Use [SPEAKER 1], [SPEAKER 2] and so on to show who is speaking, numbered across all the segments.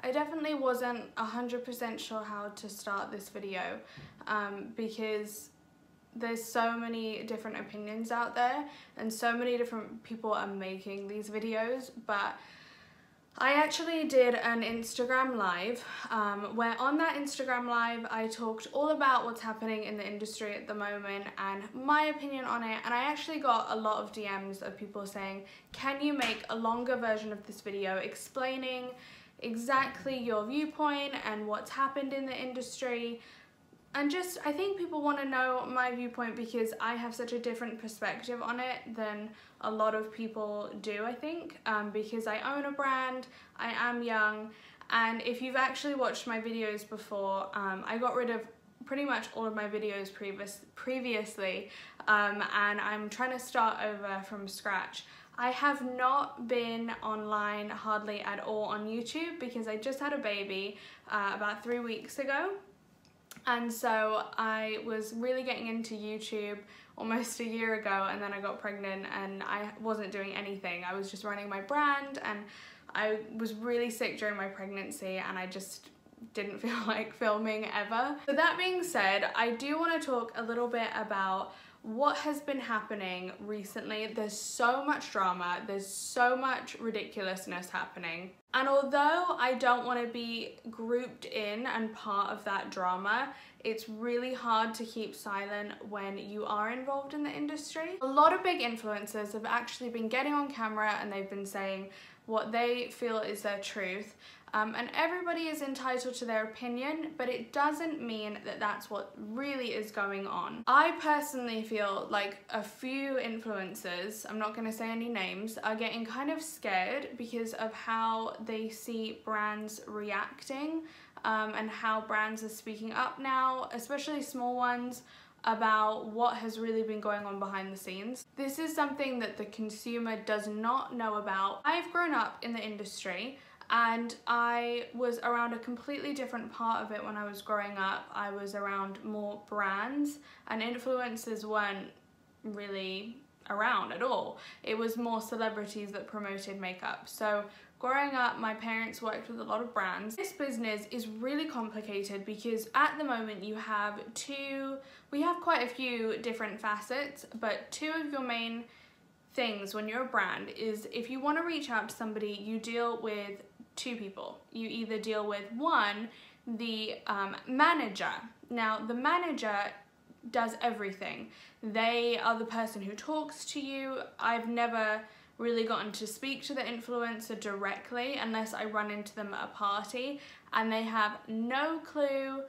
[SPEAKER 1] I definitely wasn't 100% sure how to start this video because there's so many different opinions out there and so many different people are making these videos. But I actually did an Instagram live where on that Instagram live I talked all about what's happening in the industry at the moment and my opinion on it, and I actually got a lot of DMs of people saying, can you make a longer version of this video explaining exactly your viewpoint and what's happened in the industry. And just, I think people want to know my viewpoint because I have such a different perspective on it than a lot of people do, I think, because I own a brand, I am young, and if you've actually watched my videos before, I got rid of pretty much all of my videos previously, and I'm trying to start over from scratch. I have not been online hardly at all on YouTube because I just had a baby about 3 weeks ago. And so I was really getting into YouTube almost a year ago, and then I got pregnant and I wasn't doing anything. I was just running my brand, and I was really sick during my pregnancy and I just didn't feel like filming ever. But that being said, I do want to talk a little bit about what has been happening recently. There's so much drama, there's so much ridiculousness happening. And although I don't want to be grouped in and part of that drama, it's really hard to keep silent when you are involved in the industry. A lot of big influencers have actually been getting on camera and they've been saying what they feel is their truth. And everybody is entitled to their opinion, but it doesn't mean that that's what really is going on. I personally feel like a few influencers, I'm not going to say any names, are getting kind of scared because of how they see brands reacting and how brands are speaking up now, especially small ones, about what has really been going on behind the scenes. This is something that the consumer does not know about. I've grown up in the industry and I was around a completely different part of it when I was growing up. I was around more brands, and influencers weren't really around at all. It was more celebrities that promoted makeup. So growing up, my parents worked with a lot of brands. This business is really complicated because at the moment we have quite a few different facets, but two of your main things when you're a brand is if you want to reach out to somebody, you deal with two people. You either deal with one, the manager. Now the manager does everything. They are the person who talks to you. I've never really gotten to speak to the influencer directly unless I run into them at a party, and they have no clue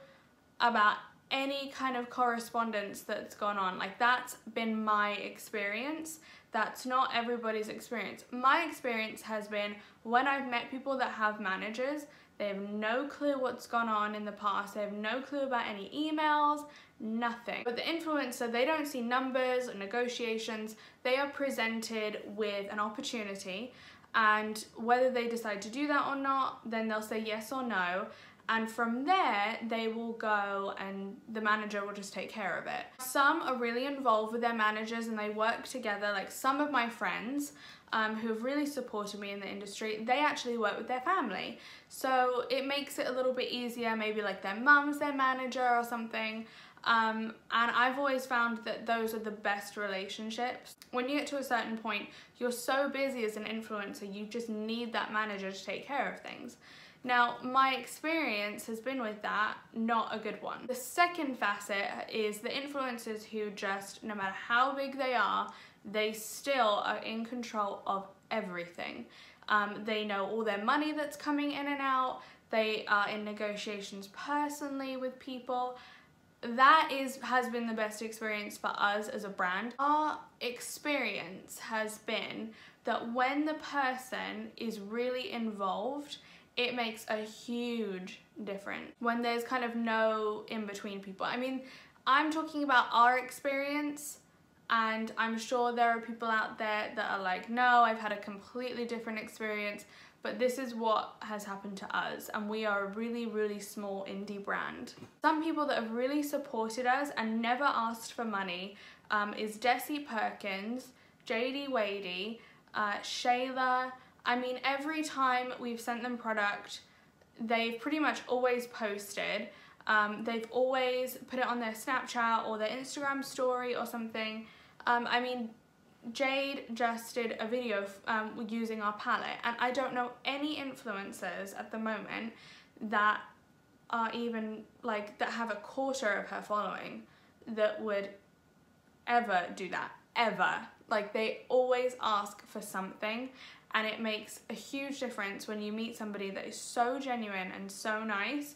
[SPEAKER 1] about any kind of correspondence that's gone on. Like, that's been my experience. That's not everybody's experience. My experience has been when I've met people that have managers, they have no clue what's gone on in the past. They have no clue about any emails, nothing. But the influencer, they don't see numbers or negotiations. They are presented with an opportunity, and whether they decide to do that or not, then they'll say yes or no. And from there, they will go and the manager will just take care of it. Some are really involved with their managers and they work together. Like some of my friends who have really supported me in the industry, they actually work with their family. So it makes it a little bit easier, maybe like their mum's their manager or something. And I've always found that those are the best relationships. When you get to a certain point, you're so busy as an influencer, you just need that manager to take care of things. Now, my experience has been with that, not a good one. The second facet is the influencers who just, no matter how big they are, they still are in control of everything. They know all their money that's coming in and out. They are in negotiations personally with people. That has been the best experience for us as a brand. Our experience has been that when the person is really involved, it makes a huge difference when there's kind of no in-between people. I mean, I'm talking about our experience, and I'm sure there are people out there that are like, no, I've had a completely different experience, but this is what has happened to us, and we are a really, really small indie brand. Some people that have really supported us and never asked for money is Desi Perkins, JD Wadey, Shayla. I mean, every time we've sent them product, they've pretty much always posted. They've always put it on their Snapchat or their Instagram story or something. I mean, Jade just did a video using our palette, and I don't know any influencers at the moment that are even like, that have a quarter of her following that would ever do that, ever. Like, they always ask for something, and it makes a huge difference when you meet somebody that is so genuine and so nice,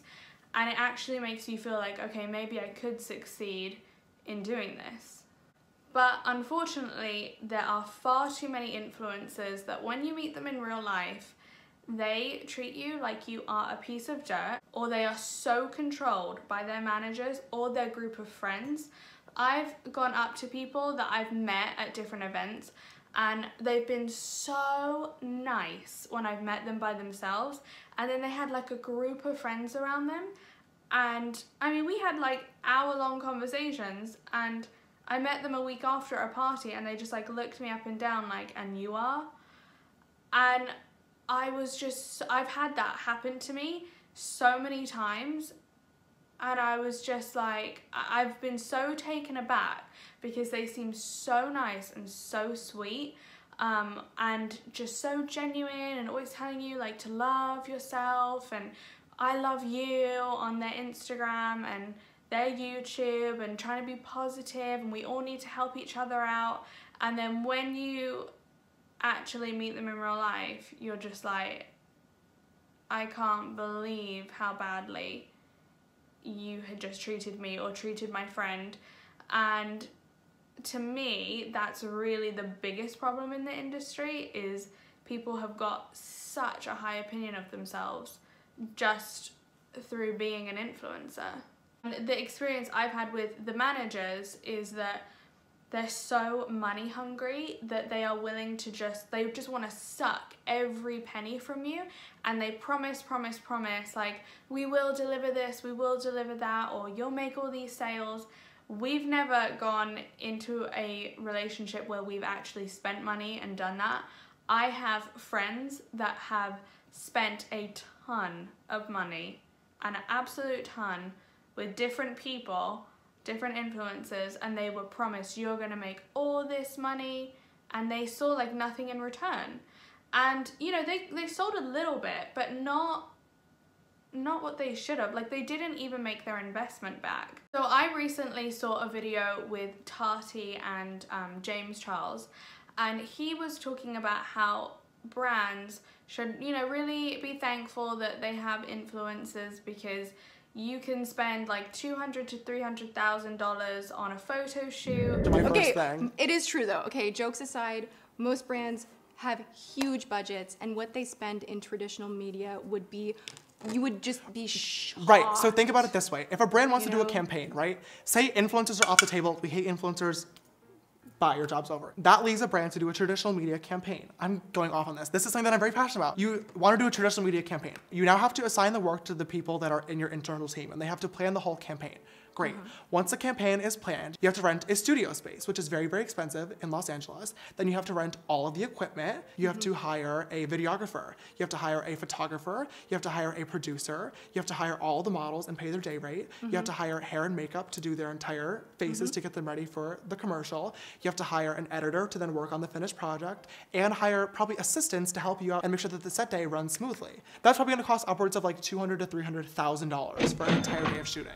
[SPEAKER 1] and it actually makes you feel like, okay, maybe I could succeed in doing this. But unfortunately, there are far too many influencers that when you meet them in real life, they treat you like you are a piece of dirt, or they are so controlled by their managers or their group of friends. I've gone up to people that I've met at different events, and they've been so nice when I've met them by themselves, and then they had like a group of friends around them, and I mean, we had like hour-long conversations, and I met them a week after a party, and they just like looked me up and down like, and you are? And I was just, I've had that happen to me so many times, and I was just like, I've been so taken aback because they seem so nice and so sweet, and just so genuine, and always telling you like to love yourself, and I love you on their Instagram and their YouTube, and trying to be positive, and we all need to help each other out. And then when you actually meet them in real life, you're just like, I can't believe how badly you had just treated me or treated my friend. And to me, that's really the biggest problem in the industry, is people have got such a high opinion of themselves just through being an influencer. And the experience I've had with the managers is that they're so money hungry that they are willing to they just want to suck every penny from you, and they promise, like, we will deliver this, we will deliver that, or you'll make all these sales. We've never gone into a relationship where we've actually spent money and done that. I have friends that have spent a ton of money, an absolute ton, with different people, different influencers, and they were promised, you're gonna make all this money, and they saw like nothing in return. And you know, they sold a little bit, but not what they should have. Like, they didn't even make their investment back. So I recently saw a video with Tati and James Charles, and he was talking about how brands should, you know, really be thankful that they have influencers, because you can spend like $200,000 to $300,000 on a photo shoot.
[SPEAKER 2] Okay, it is true though. Okay, jokes aside, most brands have huge budgets, and what they spend in traditional media would be, you would just be shocked.
[SPEAKER 3] Right, so think about it this way. If a brand wants to do a campaign, right? Say influencers are off the table, we hate influencers, bye, your job's over. That leaves a brand to do a traditional media campaign. I'm going off on this. This is something that I'm very passionate about. You want to do a traditional media campaign. You now have to assign the work to the people that are in your internal team, and they have to plan the whole campaign. Great. Once the campaign is planned, you have to rent a studio space, which is very, very expensive in Los Angeles. Then you have to rent all of the equipment. You have to hire a videographer. You have to hire a photographer. You have to hire a producer. You have to hire all the models and pay their day rate. You have to hire hair and makeup to do their entire faces to get them ready for the commercial. You have to hire an editor to then work on the finished project, and hire probably assistants to help you out and make sure that the set day runs smoothly. That's probably gonna cost upwards of like $200,000 to $300,000 for an entire day of shooting.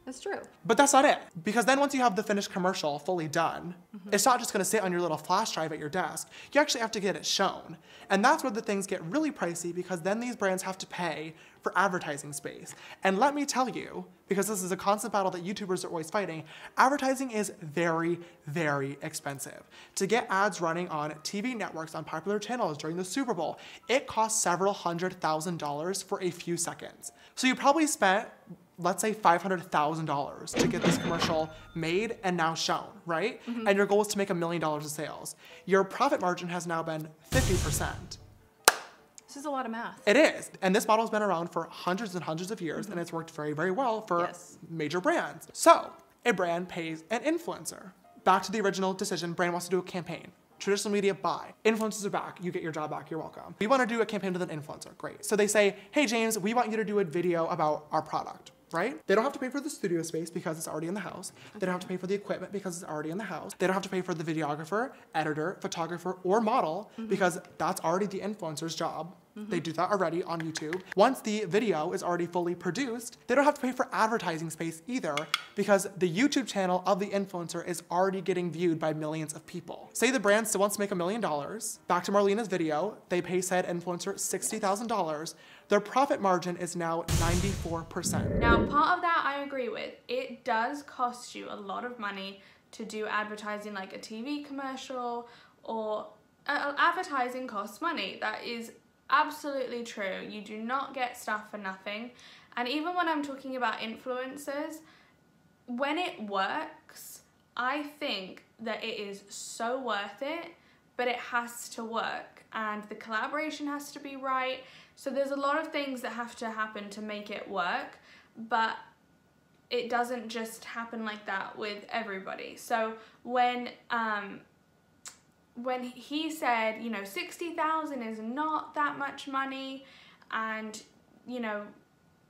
[SPEAKER 2] That's true.
[SPEAKER 3] But that's not it. Because then once you have the finished commercial fully done, it's not just gonna sit on your little flash drive at your desk. You actually have to get it shown. And that's where the things get really pricey, because then these brands have to pay for advertising space. And let me tell you, because this is a constant battle that YouTubers are always fighting, advertising is very, very expensive. To get ads running on TV networks on popular channels during the Super Bowl, it costs several $100,000 for a few seconds. So you probably spent, let's say $500,000 to get this commercial made and now shown, right? And your goal is to make $1 million of sales. Your profit margin has now been 50%.
[SPEAKER 2] This is a lot of math.
[SPEAKER 3] It is. And this model has been around for hundreds and hundreds of years, and it's worked very, very well for major brands. So a brand pays an influencer. Back to the original decision, brand wants to do a campaign. Traditional media, bye. Influencers are back. You get your job back. You're welcome. We want to do a campaign with an influencer. Great. So they say, hey, James, we want you to do a video about our product. Right? They don't have to pay for the studio space because it's already in the house. They don't have to pay for the equipment because it's already in the house. They don't have to pay for the videographer, editor, photographer, or model because that's already the influencer's job. They do that already on YouTube. Once the video is already fully produced, they don't have to pay for advertising space either because the YouTube channel of the influencer is already getting viewed by millions of people. Say the brand still wants to make $1 million. Back to Marlena's video, they pay said influencer $60,000. Their profit margin is now 94%.
[SPEAKER 1] Now, part of that I agree with. It does cost you a lot of money to do advertising, like a TV commercial, or advertising costs money. That is absolutely true. You do not get stuff for nothing. And even when I'm talking about influencers, when it works, I think that it is so worth it, but it has to work and the collaboration has to be right. So there's a lot of things that have to happen to make it work, but it doesn't just happen like that with everybody. So when he said, you know, 60,000 is not that much money, and you know,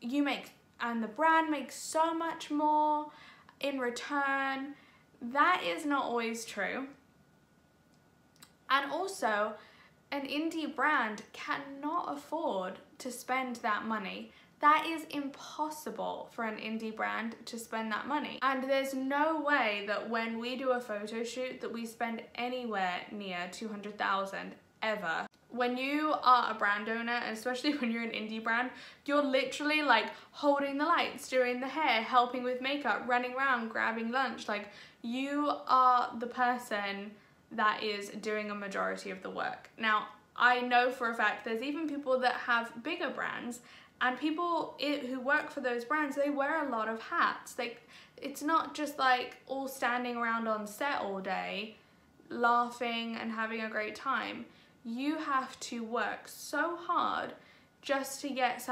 [SPEAKER 1] and the brand makes so much more in return, that is not always true. And also, an indie brand cannot afford to spend that money. That is impossible for an indie brand to spend that money. And there's no way that when we do a photo shoot that we spend anywhere near 200,000 ever. When you are a brand owner, and especially when you're an indie brand, you're literally like holding the lights, doing the hair, helping with makeup, running around, grabbing lunch. Like, you are the person that is doing a majority of the work. Now, I know for a fact there's even people that have bigger brands, and people who work for those brands, they wear a lot of hats. Like, it's not just like all standing around on set all day, laughing and having a great time. You have to work so hard just to get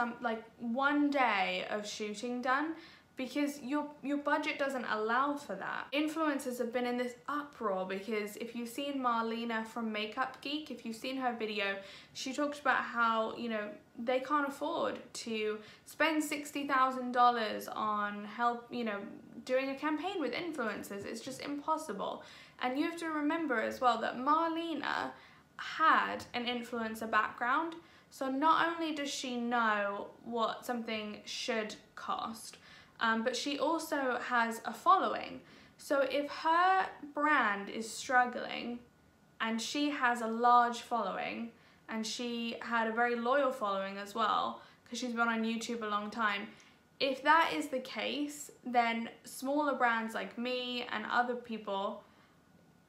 [SPEAKER 1] one day of shooting done, because your budget doesn't allow for that. Influencers have been in this uproar because if you've seen Marlena from Makeup Geek, if you've seen her video, she talks about how, you know, they can't afford to spend $60,000 on doing a campaign with influencers. It's just impossible. And you have to remember as well that Marlena had an influencer background, so not only does she know what something should cost, but she also has a following. So if her brand is struggling and she has a large following, and she had a very loyal following as well because she's been on YouTube a long time, if that is the case, then smaller brands like me and other people,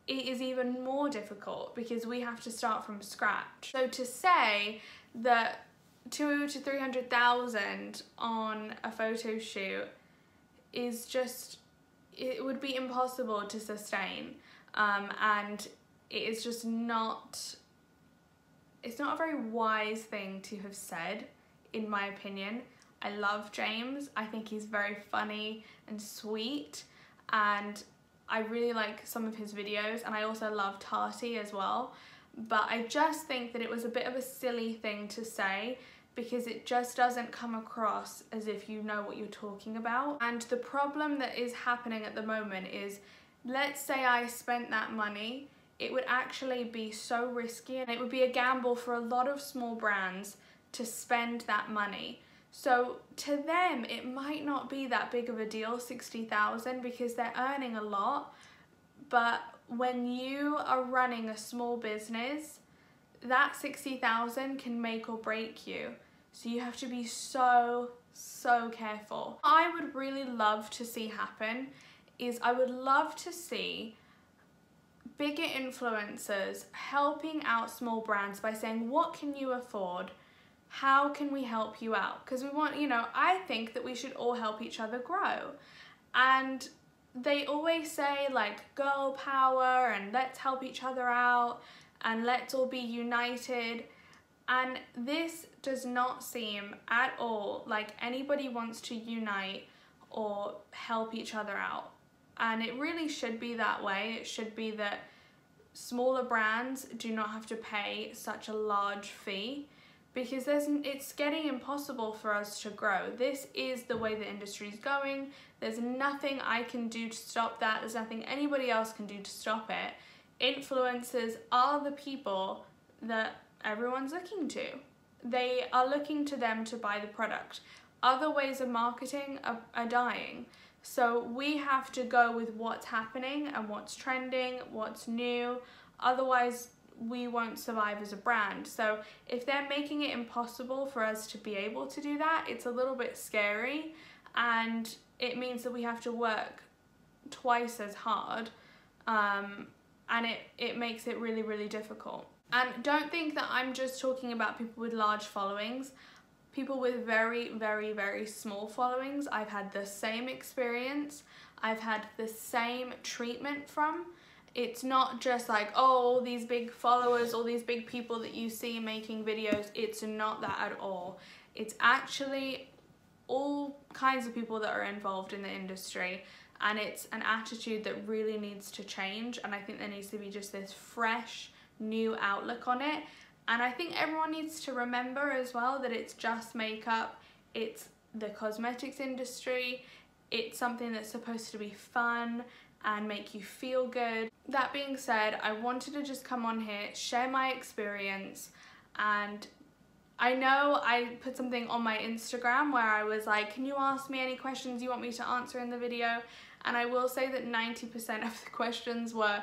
[SPEAKER 1] it is even more difficult because we have to start from scratch. So to say that 200,000 to 300,000 on a photo shoot is just, it would be impossible to sustain, and it is just not, it's not a very wise thing to have said, in my opinion. I love James. I think he's very funny and sweet, and I really like some of his videos, and I also love Tati as well. But I just think that it was a bit of a silly thing to say, because it just doesn't come across as if you know what you're talking about. And the problem that is happening at the moment is, let's say I spent that money, it would actually be so risky, and it would be a gamble for a lot of small brands to spend that money. So to them, it might not be that big of a deal, 60,000, because they're earning a lot. But when you are running a small business, that 60,000 can make or break you. So you have to be so careful. What I would really love to see happen is, I would love to see bigger influencers helping out small brands by saying, what can you afford? How can we help you out? Because we want, I think that we should all help each other grow. And they always say like girl power and let's help each other out and let's all be united. And this does not seem at all like anybody wants to unite or help each other out. And it really should be that way. It should be that smaller brands do not have to pay such a large fee, because it's getting impossible for us to grow. This is the way the industry is going. There's nothing I can do to stop that. There's nothing anybody else can do to stop it. Influencers are the people that everyone's looking to. They are looking to them to buy the product. Other ways of marketing are dying. So we have to go with what's happening and what's trending, what's new. Otherwise, we won't survive as a brand. So if they're making it impossible for us to be able to do that, it's a little bit scary, and it means that we have to work twice as hard, and it makes it really, really difficult. And don't think that I'm just talking about people with large followings. People with very, very, very small followings, I've had the same experience. I've had the same treatment from. It's not just like, oh, all these big followers, all these big people that you see making videos. It's not that at all. It's actually all kinds of people that are involved in the industry, and it's an attitude that really needs to change. And I think there needs to be just this fresh, new outlook on it. And I think everyone needs to remember as well that it's just makeup, it's the cosmetics industry, it's something that's supposed to be fun and make you feel good. That being said, I wanted to just come on here, share my experience, and I know I put something on my Instagram where I was like, can you ask me any questions you want me to answer in the video? And I will say that 90% of the questions were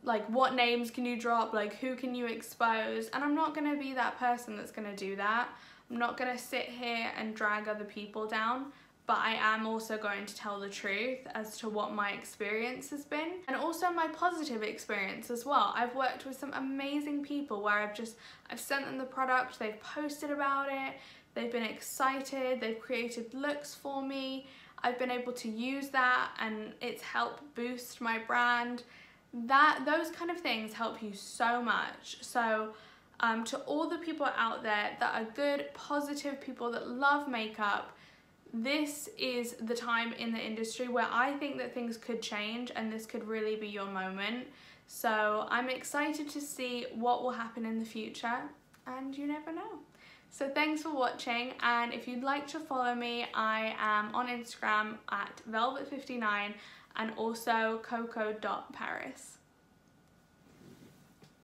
[SPEAKER 1] like, what names can you drop? Like, who can you expose? And I'm not gonna be that person that's gonna do that. I'm not gonna sit here and drag other people down, but I am also going to tell the truth as to what my experience has been, and also my positive experience as well. I've worked with some amazing people where I've sent them the product, they've posted about it, they've been excited, they've created looks for me. I've been able to use that and it's helped boost my brand. Those kind of things help you so much. So to all the people out there that are good, positive people that love makeup, this is the time in the industry where I think that things could change, and this could really be your moment. So I'm excited to see what will happen in the future, and you never know. So thanks for watching, and if you'd like to follow me, I am on Instagram at velvet59 and also coco.paris.